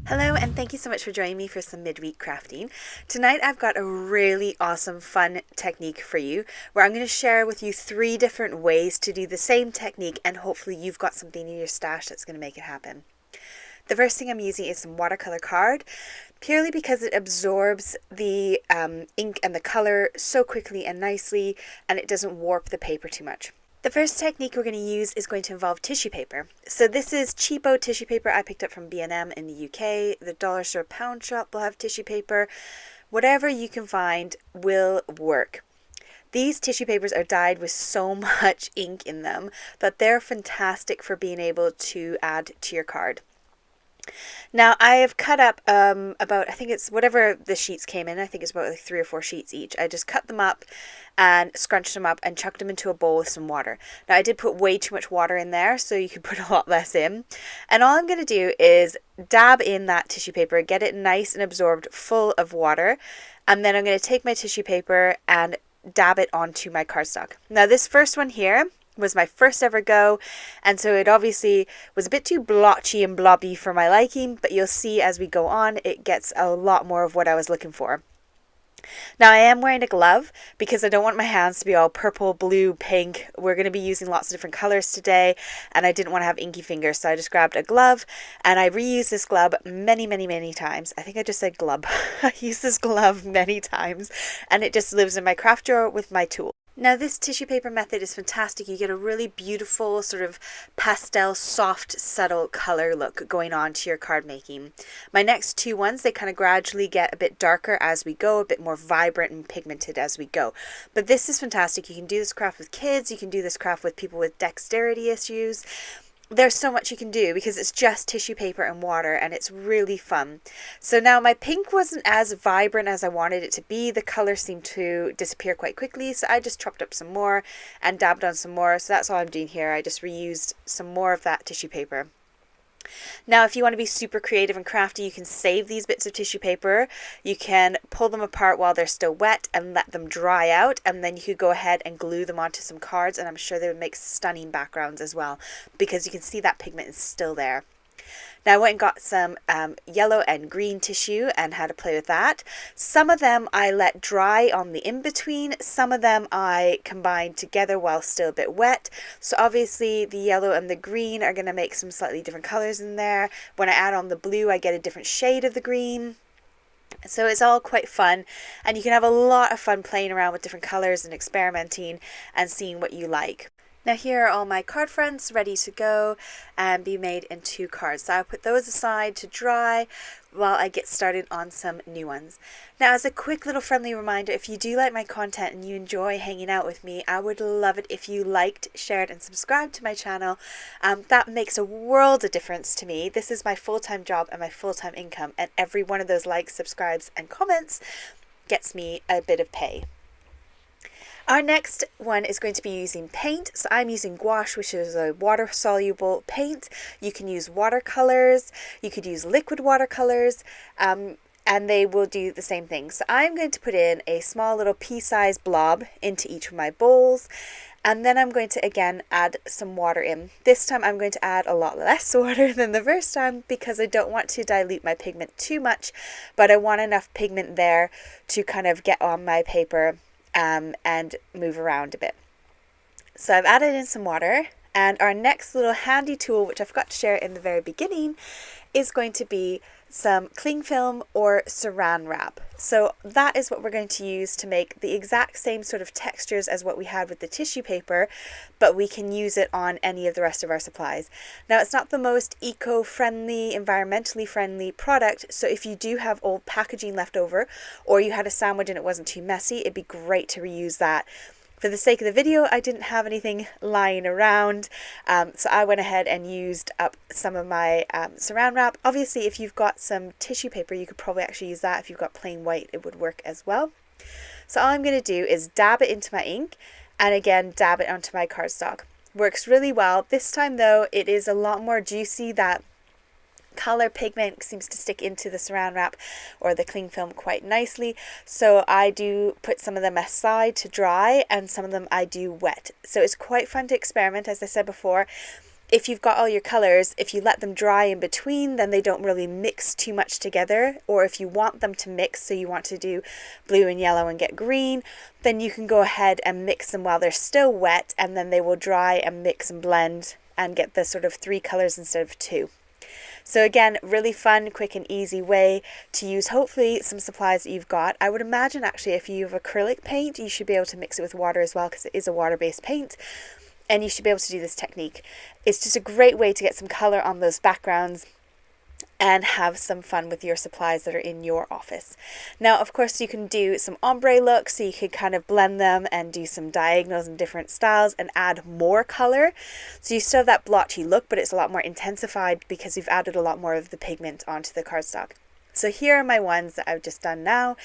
Hello, and thank you so much for joining me for some midweek crafting. Tonight I've got a really awesome, fun technique for you where I'm going to share with you 3 different ways to do the same technique, and hopefully you've got something in your stash that's going to make it happen. The first thing I'm using is some watercolor card, purely because it absorbs the ink and the color so quickly and nicely, and it doesn't warp the paper too much. The first technique we're going to use is going to involve tissue paper. So this is cheapo tissue paper I picked up from B&M in the UK. The dollar store pound shop will have tissue paper. Whatever you can find will work. These tissue papers are dyed with so much ink in them that they're fantastic for being able to add to your card. Now I have cut up about, I think it's whatever the sheets came in, I think it's about like 3 or 4 sheets each. I just cut them up and scrunched them up and chucked them into a bowl with some water. Now I did put way too much water in there, so you could put a lot less in. And all I'm going to do is dab in that tissue paper, get it nice and absorbed full of water, and then I'm going to take my tissue paper and dab it onto my cardstock. Now this first one here was my first ever go, and so it obviously was a bit too blotchy and blobby for my liking, but you'll see as we go on it gets a lot more of what I was looking for. Now I am wearing a glove because I don't want my hands to be all purple, blue, pink. We're going to be using lots of different colors today, and I didn't want to have inky fingers, so I just grabbed a glove and I reused this glove many times. I think I just said glove. I used this glove many times, and it just lives in my craft drawer with my tool. Now this tissue paper method is fantastic. You get a really beautiful sort of pastel, soft, subtle color look going on to your card making. My next 2 ones, they kind of gradually get a bit darker as we go, a bit more vibrant and pigmented as we go. But this is fantastic. You can do this craft with kids, you can do this craft with people with dexterity issues. There's so much you can do because it's just tissue paper and water, and it's really fun. So now my pink wasn't as vibrant as I wanted it to be. The color seemed to disappear quite quickly, so I just chopped up some more and dabbed on some more. So that's all I'm doing here. I just reused some more of that tissue paper. Now if you want to be super creative and crafty, you can save these bits of tissue paper. You can pull them apart while they're still wet and let them dry out, and then you could go ahead and glue them onto some cards, and I'm sure they would make stunning backgrounds as well, because you can see that pigment is still there. Now I went and got some yellow and green tissue and had to play with that. Some of them I let dry on the in-between. Some of them I combined together while still a bit wet. So obviously the yellow and the green are going to make some slightly different colors in there. When I add on the blue, I get a different shade of the green. So it's all quite fun, and you can have a lot of fun playing around with different colors and experimenting and seeing what you like. Now here are all my card fronts ready to go and be made into cards. So I'll put those aside to dry while I get started on some new ones. Now as a quick little friendly reminder, if you do like my content and you enjoy hanging out with me, I would love it if you liked, shared and subscribed to my channel. That makes a world of difference to me. This is my full-time job and my full-time income, and every one of those likes, subscribes and comments gets me a bit of pay. Our next one is going to be using paint. So I'm using gouache, which is a water-soluble paint. You can use watercolors, you could use liquid watercolors, and they will do the same thing. So I'm going to put in a small little pea-sized blob into each of my bowls, and then I'm going to again add some water in. This time I'm going to add a lot less water than the first time because I don't want to dilute my pigment too much, but I want enough pigment there to kind of get on my paper and move around a bit. So I've added in some water, and our next little handy tool, which I forgot to share in the very beginning, is going to be some cling film or saran wrap. So that is what we're going to use to make the exact same sort of textures as what we had with the tissue paper, but we can use it on any of the rest of our supplies. Now it's not the most eco-friendly, environmentally friendly product, so if you do have old packaging left over, or you had a sandwich and it wasn't too messy, it'd be great to reuse that. For the sake of the video, I didn't have anything lying around, so I went ahead and used up some of my saran wrap. Obviously, if you've got some tissue paper, you could probably actually use that. If you've got plain white, it would work as well. So all I'm going to do is dab it into my ink, and again, dab it onto my cardstock. Works really well. This time, though, it is a lot more juicy. That color pigment seems to stick into the saran wrap or the cling film quite nicely, so I do put some of them aside to dry and some of them I do wet. So it's quite fun to experiment, as I said before. if you've got all your colors, if you let them dry in between, then they don't really mix too much together. Or if you want them to mix, so you want to do blue and yellow and get green, then you can go ahead and mix them while they're still wet, and then they will dry and mix and blend and get the sort of 3 colors instead of 2. So again, really fun, quick and easy way to use hopefully some supplies that you've got. I would imagine actually if you have acrylic paint, you should be able to mix it with water as well, because it is a water-based paint. And you should be able to do this technique. It's just a great way to get some color on those backgrounds and have some fun with your supplies that are in your office. Now, of course, you can do some ombre looks, so you could kind of blend them and do some diagonals in different styles and add more color. So you still have that blotchy look, but it's a lot more intensified because you've added a lot more of the pigment onto the cardstock. So here are my ones that I've just done now.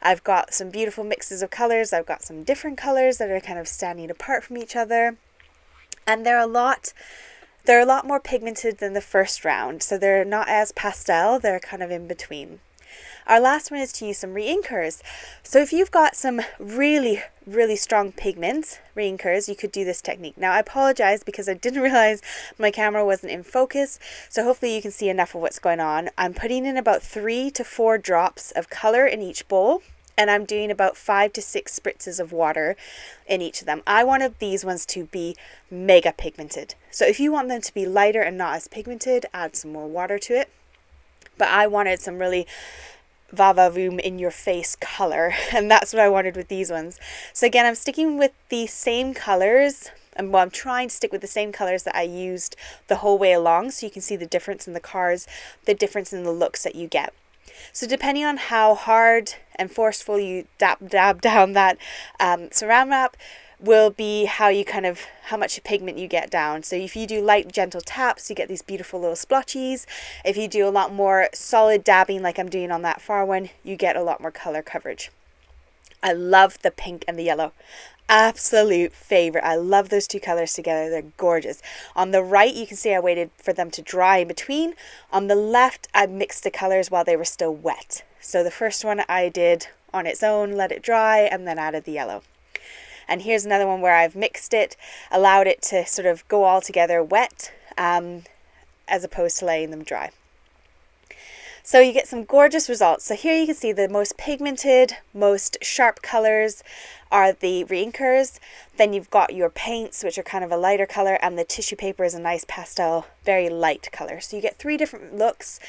I've got some beautiful mixes of colors. I've got some different colors that are kind of standing apart from each other. And they're a lot more pigmented than the first round, so they're not as pastel, they're kind of in between. Our last one is to use some Reinkers. So if you've got some really, really strong pigments, Reinkers, you could do this technique. Now I apologize because I didn't realize my camera wasn't in focus, so hopefully you can see enough of what's going on. I'm putting in about 3 to 4 drops of color in each bowl, and I'm doing about 5 to 6 spritzes of water in each of them. I wanted these ones to be mega pigmented. So if you want them to be lighter and not as pigmented, add some more water to it. But I wanted some really va-va-voom in your face color, and that's what I wanted with these ones. So again, I'm sticking with the same colors, and I'm trying to stick with the same colors that I used the whole way along, so you can see the difference in the cards, the difference in the looks that you get. So depending on how hard and forceful you dab down that saran wrap will be how much pigment you get down. So if you do light, gentle taps, you get these beautiful little splotchies. If you do a lot more solid dabbing like I'm doing on that far one, you get a lot more color coverage. I love the pink and the yellow. Absolute favorite. I love those 2 colors together. They're gorgeous. On the right, you can see I waited for them to dry in between. On the left, I mixed the colors while they were still wet. So the first one I did on its own, let it dry, and then added the yellow. And here's another one where I've mixed it, allowed it to sort of go all together wet, as opposed to letting them dry. So you get some gorgeous results. So here you can see the most pigmented, most sharp colors are the Reinkers. Then you've got your paints, which are kind of a lighter color, and the tissue paper is a nice pastel, very light color. So you get 3 different looks,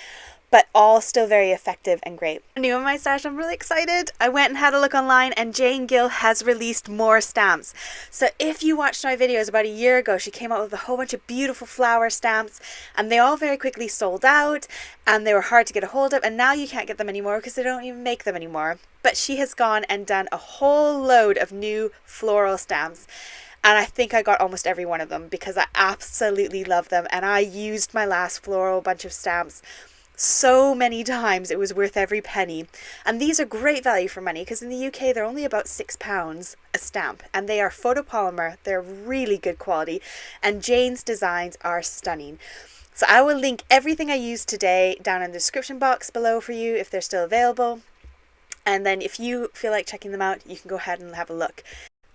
but all still very effective and great. New in my stash, I'm really excited. I went and had a look online, and Jane Gill has released more stamps. So if you watched my videos about a year ago, she came out with a whole bunch of beautiful flower stamps, and they all very quickly sold out, and they were hard to get a hold of, and now you can't get them anymore because they don't even make them anymore. But she has gone and done a whole load of new floral stamps. And I think I got almost every one of them because I absolutely love them. And I used my last floral bunch of stamps so many times it was worth every penny. And these are great value for money because in the UK they're only about £6 a stamp, and they are photopolymer. They're really good quality, and Jane's designs are stunning. So I will link everything I used today down in the description box below for you if they're still available. And then if you feel like checking them out, you can go ahead and have a look.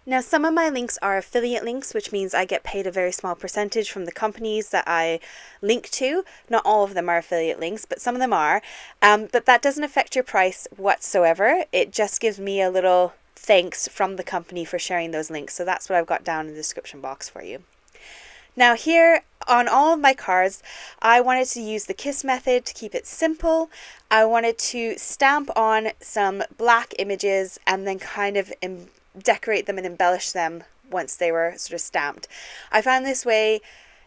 Now, some of my links are affiliate links, which means I get paid a very small percentage from the companies that I link to. Not all of them are affiliate links, but some of them are. But that doesn't affect your price whatsoever. It just gives me a little thanks from the company for sharing those links. So that's what I've got down in the description box for you. Now here on all of my cards, I wanted to use the KISS method to keep it simple. I wanted to stamp on some black images and then kind of decorate them and embellish them once they were sort of stamped. I find this way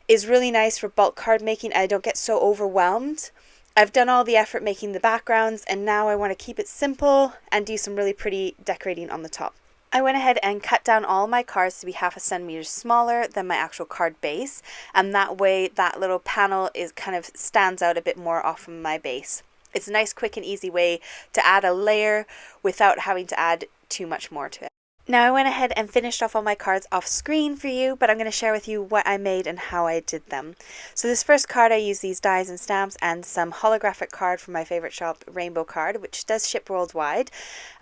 is really nice for bulk card making. I don't get so overwhelmed. I've done all the effort making the backgrounds, and now I want to keep it simple and do some really pretty decorating on the top. I went ahead and cut down all my cards to be 0.5 centimeter smaller than my actual card base, and that way that little panel is kind of stands out a bit more off of my base. It's a nice, quick and easy way to add a layer without having to add too much more to it. Now I went ahead and finished off all my cards off screen for you, but I'm going to share with you what I made and how I did them. So this first card, I used these dies and stamps and some holographic card from my favorite shop, Rainbow Card, which does ship worldwide.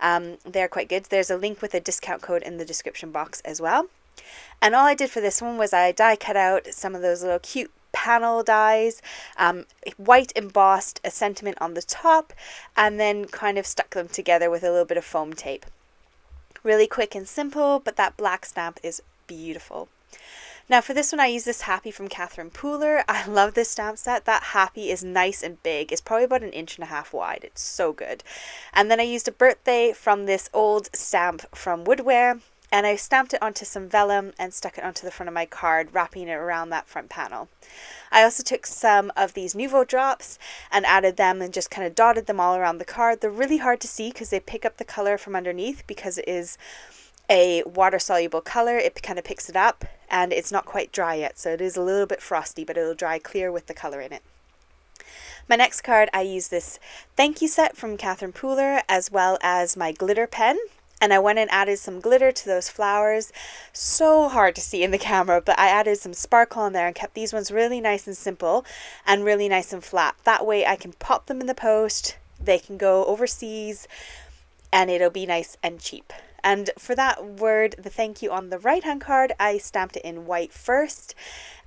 They're quite good. There's a link with a discount code in the description box as well. And all I did for this one was I die cut out some of those little cute panel dies, white embossed a sentiment on the top, and then kind of stuck them together with a little bit of foam tape. Really quick and simple, but that black stamp is beautiful. Now for this one, I use this Happy from Catherine Pooler. I love this stamp set. That Happy is nice and big. It's probably about 1.5 inches wide. It's so good. And then I used a birthday from this old stamp from Woodware, and I stamped it onto some vellum and stuck it onto the front of my card, wrapping it around that front panel. I also took some of these Nuvo drops and added them and just kind of dotted them all around the card. They're really hard to see because they pick up the color from underneath, because it is a water soluble color. It kind of picks it up, and it's not quite dry yet, so it is a little bit frosty, but it'll dry clear with the color in it. My next card, I use this thank you set from Catherine Pooler, as well as my glitter pen, and I went and added some glitter to those flowers. So hard to see in the camera, but I added some sparkle on there and kept these ones really nice and simple and really nice and flat. That way I can pop them in the post, they can go overseas, and it'll be nice and cheap. And for that word, the thank you, on the right hand card, I stamped it in white first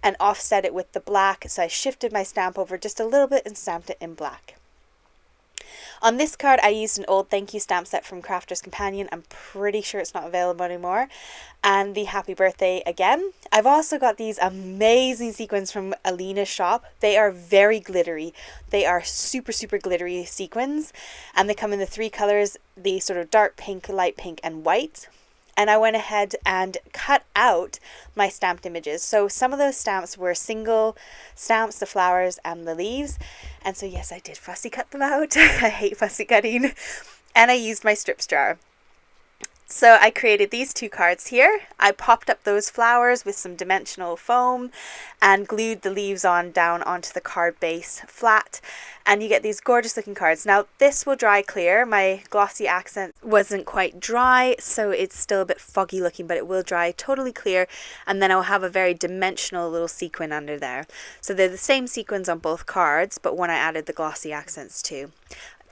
and offset it with the black. So I shifted my stamp over just a little bit and stamped it in black. On this card, I used an old thank you stamp set from Crafter's Companion. I'm pretty sure it's not available anymore. And the happy birthday again. I've also got these amazing sequins from Alina's shop. They are very glittery. They are super, super glittery sequins. And they come in the 3 colors, the sort of dark pink, light pink, and white. And I went ahead and cut out my stamped images. So some of those stamps were single stamps, the flowers and the leaves. And so yes, I did fussy cut them out. I hate fussy cutting. And I used my strips jar. So I created these 2 cards here. I popped up those flowers with some dimensional foam and glued the leaves on down onto the card base flat, and you get these gorgeous looking cards. Now this will dry clear. My glossy accent wasn't quite dry, so it's still a bit foggy looking, but it will dry totally clear, and then I'll have a very dimensional little sequin under there. So they're the same sequins on both cards, but when I added the glossy accents too.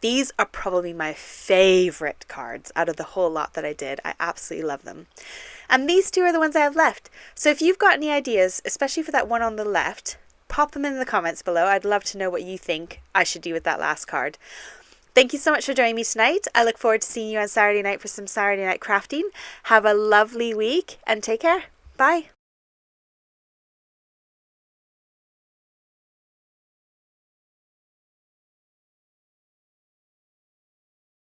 These are probably my favorite cards out of the whole lot that I did. I absolutely love them. And these 2 are the ones I have left. So if you've got any ideas, especially for that one on the left, pop them in the comments below. I'd love to know what you think I should do with that last card. Thank you so much for joining me tonight. I look forward to seeing you on Saturday night for some Saturday night crafting. Have a lovely week and take care. Bye.